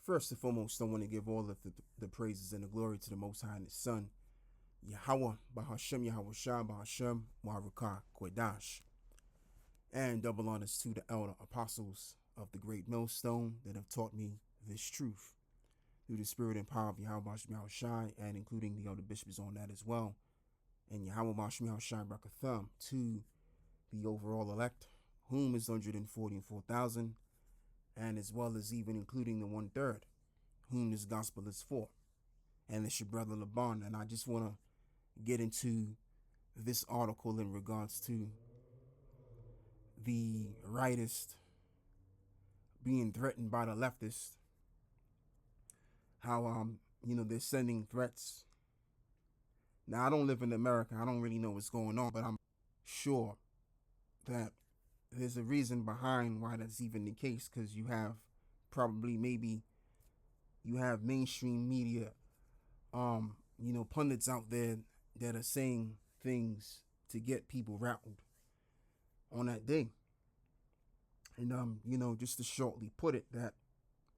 First and foremost, I want to give all of the praises and the glory to the Most High and His Son, Yahweh, Bahashem, Yahweh Shah, Bahashem, Waruka, Kodash. And double honors to the elder apostles of the great millstone that have taught me this truth through the spirit and power of Yahweh Bahashem, Yahweh Shah, and including the elder bishops on that as well. And Yahweh Bahashem, Yahweh Shah, Brakatham, to the overall elect, whom is 144,000, and as well as even including the 1/3, whom this gospel is for. And it's your brother Laban. And I just want to get into this article in regards to the rightist being threatened by the leftist. How they're sending threats. Now, I don't live in America. I don't really know what's going on, but I'm sure that there's a reason behind why that's even the case, because you have mainstream media, pundits out there that are saying things to get people rattled on that day. And, just to shortly put it, that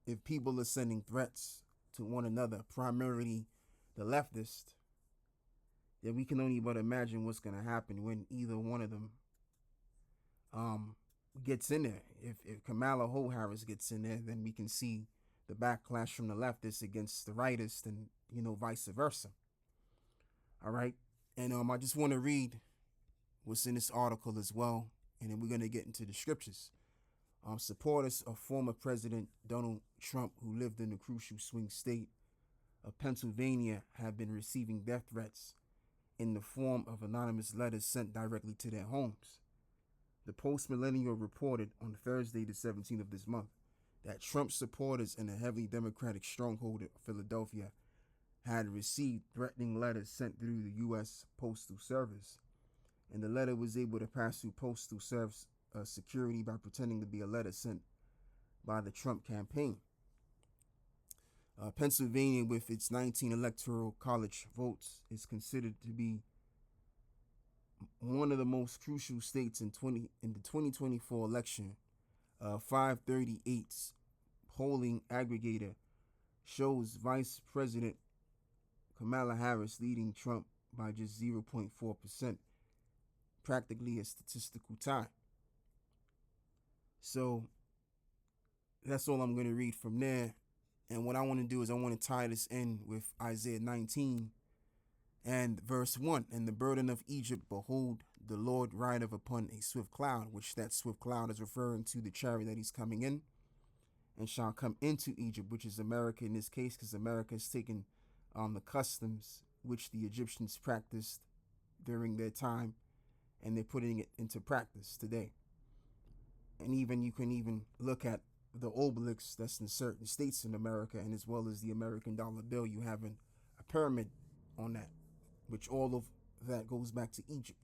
if people are sending threats to one another, primarily the leftist, then we can only but imagine what's going to happen when either one of them gets in there. If Kamala Harris gets in there, then we can see the backlash from the leftists against the rightist, and vice versa. All right. And I just want to read what's in this article as well, and then we're going to get into the scriptures. Supporters of former President Donald Trump, who lived in the crucial swing state of Pennsylvania, have been receiving death threats in the form of anonymous letters sent directly to their homes. The Post-Millennial reported on Thursday, the 17th of this month, that Trump supporters in a heavily Democratic stronghold of Philadelphia had received threatening letters sent through the U.S. Postal Service, and the letter was able to pass through Postal Service security by pretending to be a letter sent by the Trump campaign. Pennsylvania, with its 19 electoral college votes, is considered to be one of the most crucial states in the 2024 election. 538's polling aggregator shows Vice President Kamala Harris leading Trump by just 0.4%, practically a statistical tie. So that's all I'm going to read from there. And what I want to do is I want to tie this in with Isaiah 19 and verse 1. And the burden of Egypt, behold, the Lord rideth upon a swift cloud, which that swift cloud is referring to the chariot that he's coming in, and shall come into Egypt, which is America in this case, because America has taken the customs which the Egyptians practiced during their time, and they're putting it into practice today. And even you can even look at the obelisks that's in certain states in America, and as well as the American dollar bill, you have a pyramid on that, which all of that goes back to Egypt.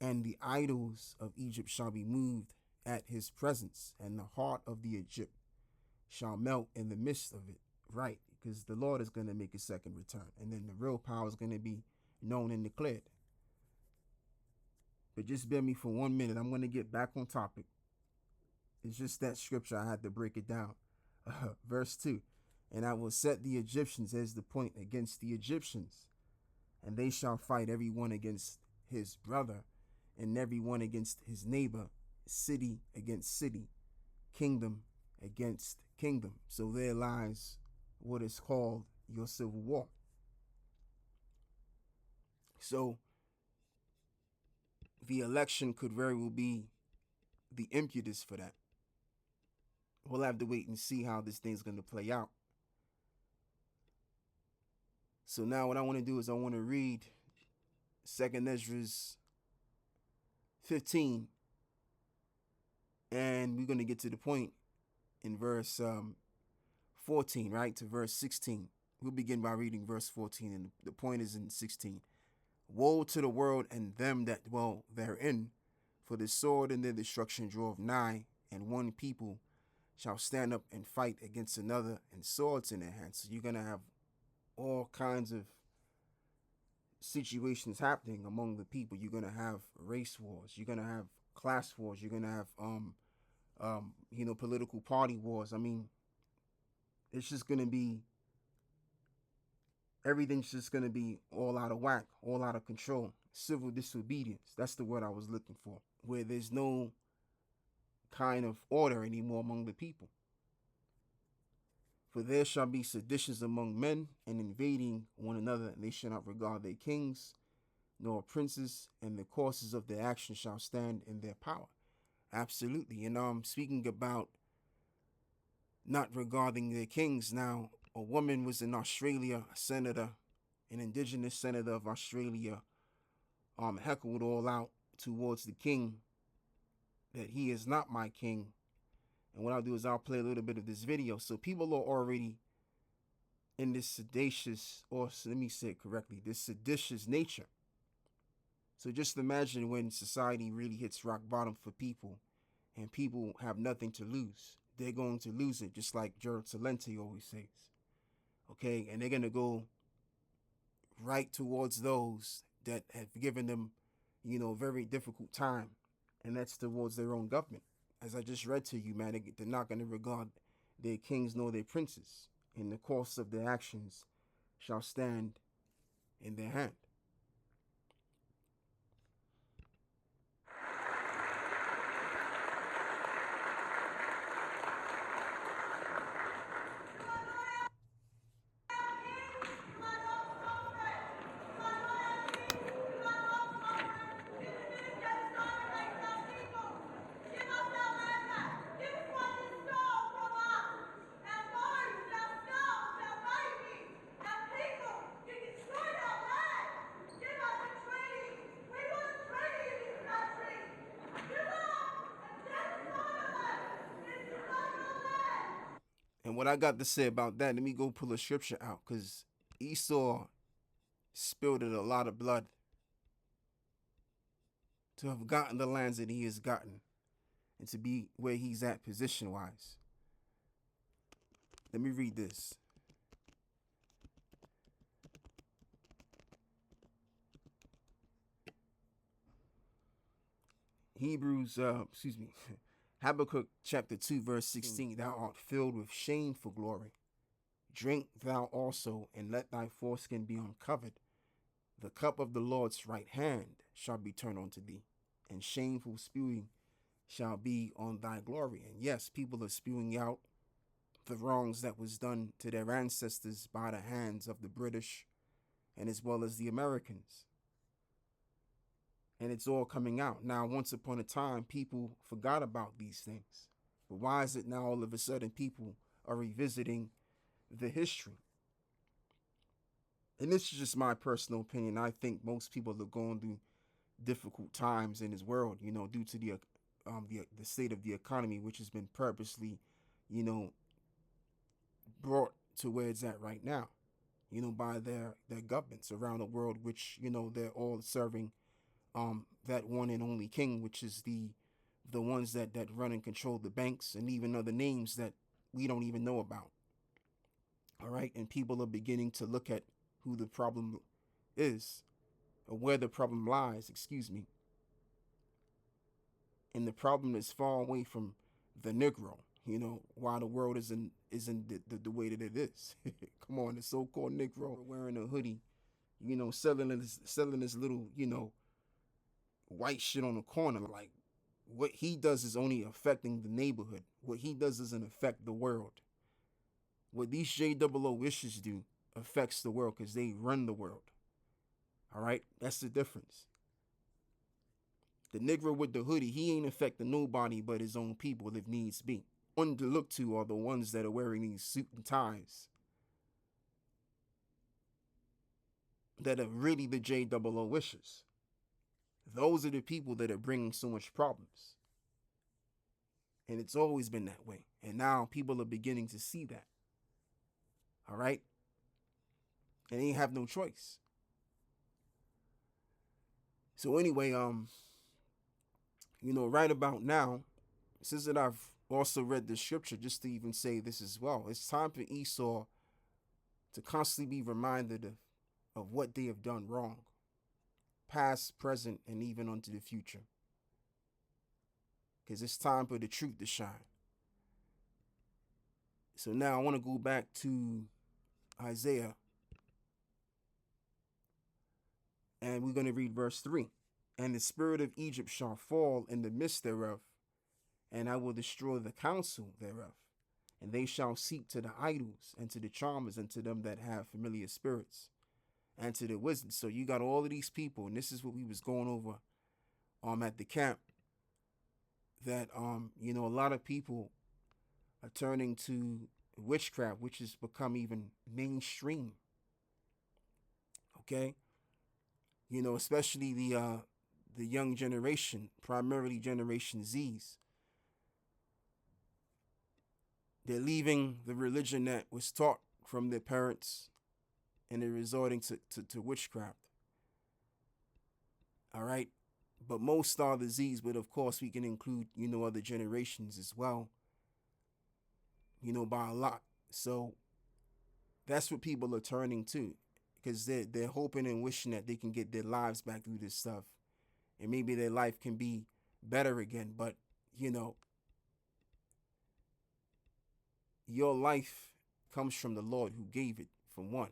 And the idols of Egypt shall be moved at his presence, and the heart of the Egypt shall melt in the midst of it. Right, because the Lord is going to make a second return, and then the real power is going to be known and declared. But just bear me for 1 minute. I'm going to get back on topic. It's just that scripture, I had to break it down. Verse 2. And I will set the Egyptians as the point against the Egyptians, and they shall fight every one against his brother, and every one against his neighbor, city against city, kingdom against kingdom. So there lies what is called your civil war. So the election could very well be the impetus for that. We'll have to wait and see how this thing's going to play out. So now what I want to do is I want to read 2nd Ezra's 15, and we're going to get to the point in verse 14, right, to verse 16. We'll begin by reading verse 14, and the point is in 16. Woe to the world and them that dwell therein, for the sword and their destruction draweth nigh, and one people shall stand up and fight against another, and swords in their hands. So you're going to have all kinds of situations happening among the people. You're going to have race wars. You're going to have class wars. You're going to have, political party wars. I mean, it's just going to be, everything's just going to be all out of whack, all out of control. Civil disobedience. That's the word I was looking for. Where there's no kind of order anymore among the people. For there shall be seditions among men, and invading one another, and they shall not regard their kings nor princes, and the courses of their action shall stand in their power. Absolutely. And I'm speaking about not regarding their kings. Now, a woman was in Australia, a senator, an indigenous senator of Australia, heckled all out towards the king that he is not my king. And what I'll do is I'll play a little bit of this video. So people are already in this seditious, or let me say it correctly, this seditious nature. So just imagine when society really hits rock bottom for people and people have nothing to lose. They're going to lose it, just like Gerald Celente always says. Okay, and they're going to go right towards those that have given them, a very difficult time, and that's towards their own government. As I just read to you, man, they're not going to regard their kings nor their princes, and the course of their actions shall stand in their hand. And what I got to say about that, let me go pull a scripture out, because Esau spilled a lot of blood to have gotten the lands that he has gotten and to be where he's at position wise. Let me read this. Habakkuk chapter 2 verse 16. Thou art filled with shameful glory. Drink thou also, and let thy foreskin be uncovered. The cup of the Lord's right hand shall be turned unto thee, and shameful spewing shall be on thy glory. And yes, people are spewing out the wrongs that was done to their ancestors by the hands of the British and as well as the Americans. And it's all coming out. Now, once upon a time, people forgot about these things. But why is it now all of a sudden people are revisiting the history? And this is just my personal opinion. I think most people are going through difficult times in this world, due to the state of the economy, which has been purposely, brought to where it's at right now, by their governments around the world, which, they're all serving that one and only king, which is the ones that run and control the banks and even other names that we don't even know about. All right. And people are beginning to look at who the problem is, or where the problem lies, And the problem is far away from the Negro, why the world isn't the way that it is. Come on, the so-called Negro wearing a hoodie, selling this little, white shit on the corner. Like, what he does is only affecting the neighborhood. What he does doesn't affect the world. What these JOO issues do affects the world, because they run the world. All right, that's the difference. The Negro with the hoodie, he ain't affecting nobody but his own people if needs be. One to look to are the ones that are wearing these suit and ties, that are really the JOO wishes. Those are the people that are bringing so much problems. And it's always been that way. And now people are beginning to see that. All right? And they have no choice. So anyway, right about now, since that I've also read the scripture, just to even say this as well, it's time for Esau to constantly be reminded of what they have done wrong, past, present, and even onto the future. Because it's time for the truth to shine. So now I want to go back to Isaiah, and we're going to read verse 3. And the spirit of Egypt shall fall in the midst thereof, and I will destroy the counsel thereof. And they shall seek to the idols, and to the charmers, and to them that have familiar spirits, and to the wizards. So you got all of these people, and this is what we was going over at the camp, that a lot of people are turning to witchcraft, which has become even mainstream. Okay? Especially the young generation, primarily Generation Z's. They're leaving the religion that was taught from their parents, and they're resorting to witchcraft. All right? But most are the Z's, but of course we can include, other generations as well, by a lot. So that's what people are turning to, because they're hoping and wishing that they can get their lives back through this stuff, and maybe their life can be better again. But, your life comes from the Lord who gave it, for one.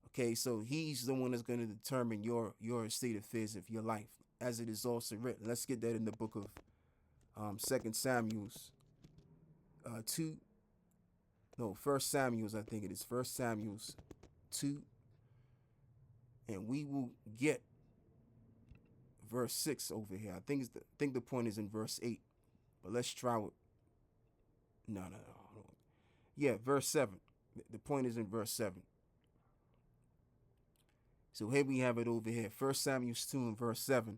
Okay, so he's the one that's going to determine your state of affairs of your life, as it is also written. Let's get that in the book of 2 Samuel's 1 Samuel's, I think it is 1 Samuel's 2, and we will get verse 6 over here. I think the point is in verse 8, but let's try it. No. Yeah, verse 7. The point is in verse 7. So here we have it over here. 1 Samuel 2 and verse 7.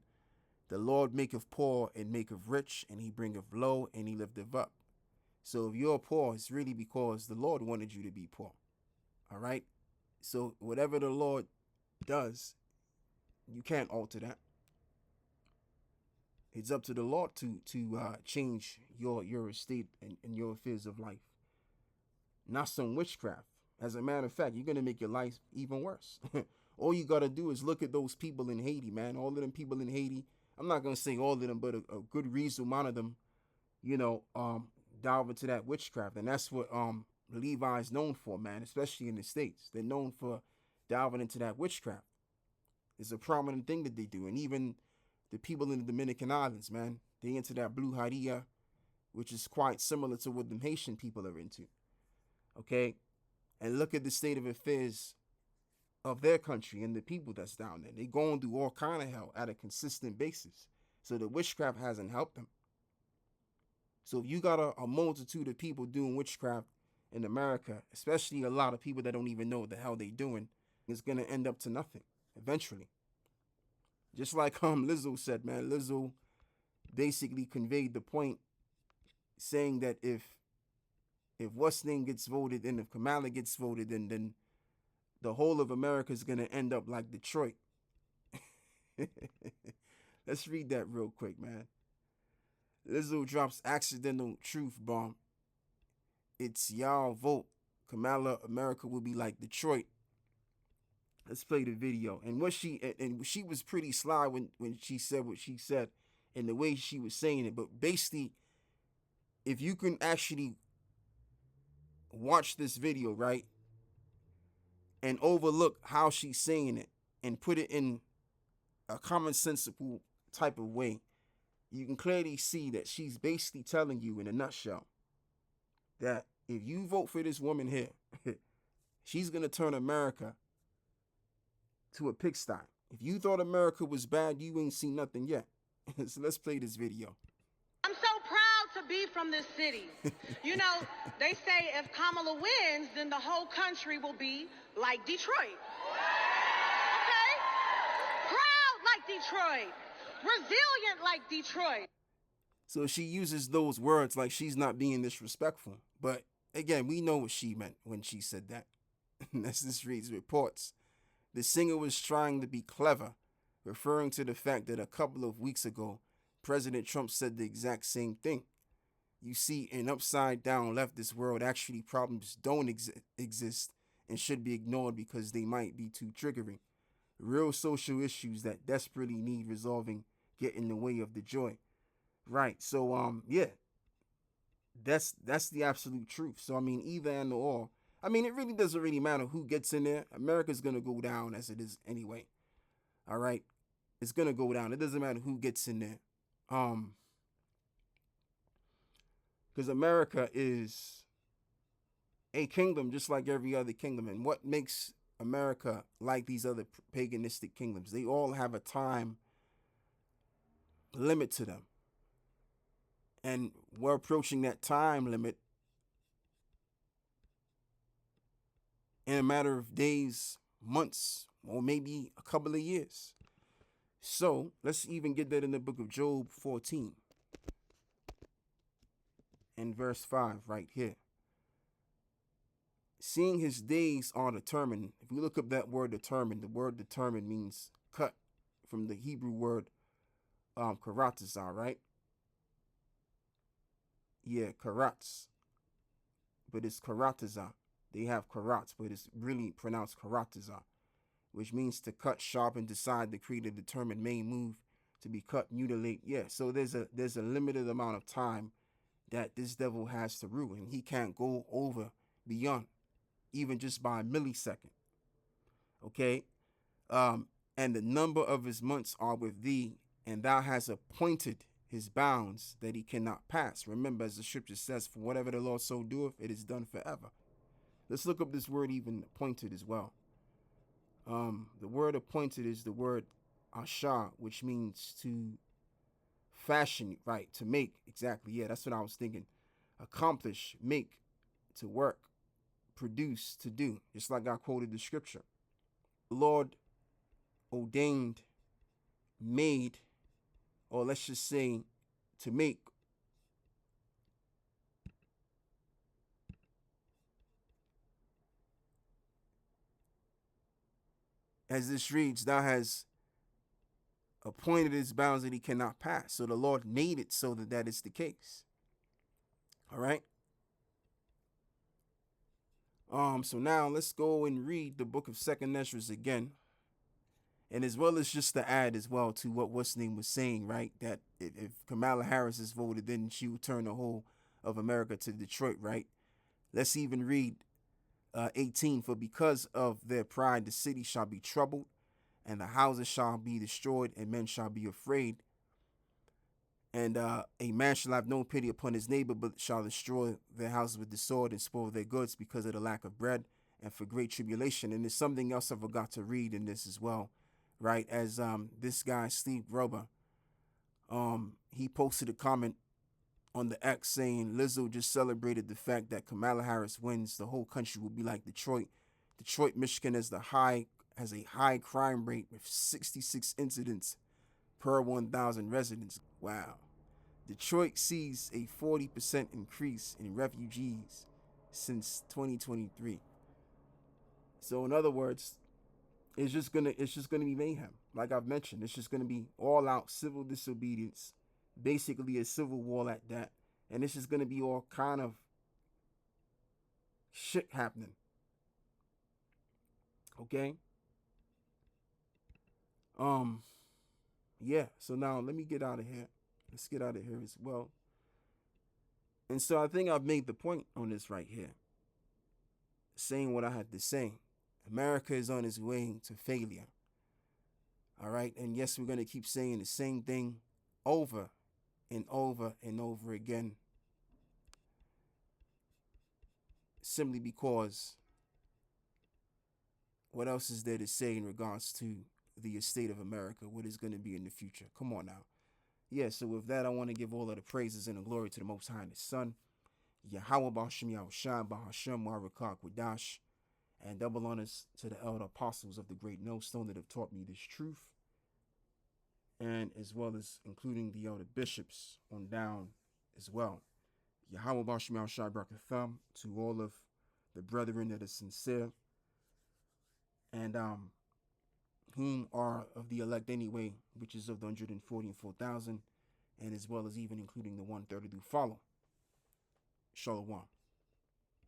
The Lord maketh poor and maketh rich, and he bringeth low and he lifteth up. So if you're poor, it's really because the Lord wanted you to be poor. All right? So whatever the Lord does, you can't alter that. It's up to the Lord to change your estate and your affairs of life. Not some witchcraft. As a matter of fact, you're going to make your life even worse. All you got to do is look at those people in Haiti, man. All of them people in Haiti. I'm not going to say all of them, but a good reasonable amount of them, delve into that witchcraft. And that's what Levi is known for, man, especially in the States. They're known for delving into that witchcraft. It's a prominent thing that they do. And even the people in the Dominican Islands, man, they into that brujeria, which is quite similar to what the Haitian people are into. Okay? And look at the state of affairs of their country and the people that's down there. They going through all kind of hell at a consistent basis. So the witchcraft hasn't helped them. So if you got a multitude of people doing witchcraft in America, especially a lot of people that don't even know what the hell they doing, it's going to end up to nothing eventually. Just like Lizzo said, man. Lizzo basically conveyed the point, saying that if what's name gets voted and if Kamala gets voted, then the whole of America is going to end up like Detroit. Let's read that real quick, man. Lizzo drops accidental truth bomb. It's y'all vote. Kamala, America will be like Detroit. Let's play the video. And she was pretty sly when she said what she said and the way she was saying it. But basically, if you can actually watch this video, right, and overlook how she's saying it and put it in a commonsensical type of way, you can clearly see that she's basically telling you in a nutshell that if you vote for this woman here, she's going to turn America to a pigsty. If you thought America was bad, you ain't seen nothing yet. So let's play this video. I'm so proud to be from this city. They say if Kamala wins, then the whole country will be like Detroit. Okay? Proud like Detroit. Resilient like Detroit. So she uses those words like she's not being disrespectful. But again, we know what she meant when she said that. As this reads reports, the singer was trying to be clever, referring to the fact that a couple of weeks ago, President Trump said the exact same thing. You see, in upside down leftist world, actually problems don't exist and should be ignored because they might be too triggering. Real social issues that desperately need resolving get in the way of the joy. Right. So, yeah. That's the absolute truth. So I mean, either and or. I mean, it really doesn't really matter who gets in there. America's gonna go down as it is anyway. All right, it's gonna go down. It doesn't matter who gets in there, um, because America is a kingdom just like every other kingdom. And what makes America like these other paganistic kingdoms? They all have a time limit to them, and we're approaching that time limit in a matter of days, months, or maybe a couple of years. So let's even get that in the book of Job 14 and verse 5 right here. Seeing his days are determined. If we look up that word determined, the word determined means cut from the Hebrew word karatazah, right? Yeah, karats. But it's karatazah. They have karats, but it's really pronounced karatazah, which means to cut, sharpen, decide, decree, to determine, may, move, to be cut, mutilate. Yeah, so there's a limited amount of time that this devil has to rule, and he can't go over beyond, even just by a millisecond. Okay? And the number of his months are with thee, and thou hast appointed his bounds that he cannot pass. Remember, as the scripture says, for whatever the Lord so doeth, it is done forever. Let's look up this word even appointed as well. The word appointed is the word ashah, which means to fashion, right? To make, exactly. Yeah, that's what I was thinking. Accomplish, make, to work, produce, to do. Just like I quoted the scripture. The Lord ordained, made, or let's just say to make. As this reads, thou has appointed his bounds that he cannot pass. So the Lord made it so that that is the case. All right. So now let's go and read the book of Second Ezra again. And as well as just to add as well to what what's name was saying, right? That if Kamala Harris is voted, then she will turn the whole of America to Detroit, right? Let's even read 18. For because of their pride, the city shall be troubled, and the houses shall be destroyed, and men shall be afraid. And a man shall have no pity upon his neighbor, but shall destroy their houses with the sword and spoil their goods because of the lack of bread and for great tribulation. And there's something else I forgot to read in this as well, right? As this guy, Steve Grober, he posted a comment on the X saying Lizzo just celebrated the fact that Kamala Harris wins. The whole country will be like Detroit. Detroit, Michigan has a high crime rate with 66 incidents per 1,000 residents. Wow. Detroit sees a 40% increase in refugees since 2023. So in other words, it's just gonna be mayhem. Like I've mentioned, it's just gonna be all out civil disobedience, basically a civil war at that, and it's just gonna be all kind of shit happening. Okay. Yeah. So now let me get out of here. Let's get out of here as well. And so I think I've made the point on this right here, saying what I had to say. America is on its way to failure. All right. And yes, we're going to keep saying the same thing over and over and over again, simply because what else is there to say in regards to the estate of America? What is going to be in the future? Come on now. Yeah, so with that, I want to give all of the praises and the glory to the Most High and His Son, Yahweh B'Hashem Yahushua B'Hashem Warakak Wadash, and double honors to the elder apostles of the great millstone that have taught me this truth, and as well as including the elder bishops on down as well. Yahweh B'Hashem Yahushua Barakatham to all of the brethren that are sincere and whom are of the elect anyway, which is of the 144,000, and as well as even including the 130 who follow. Shalom.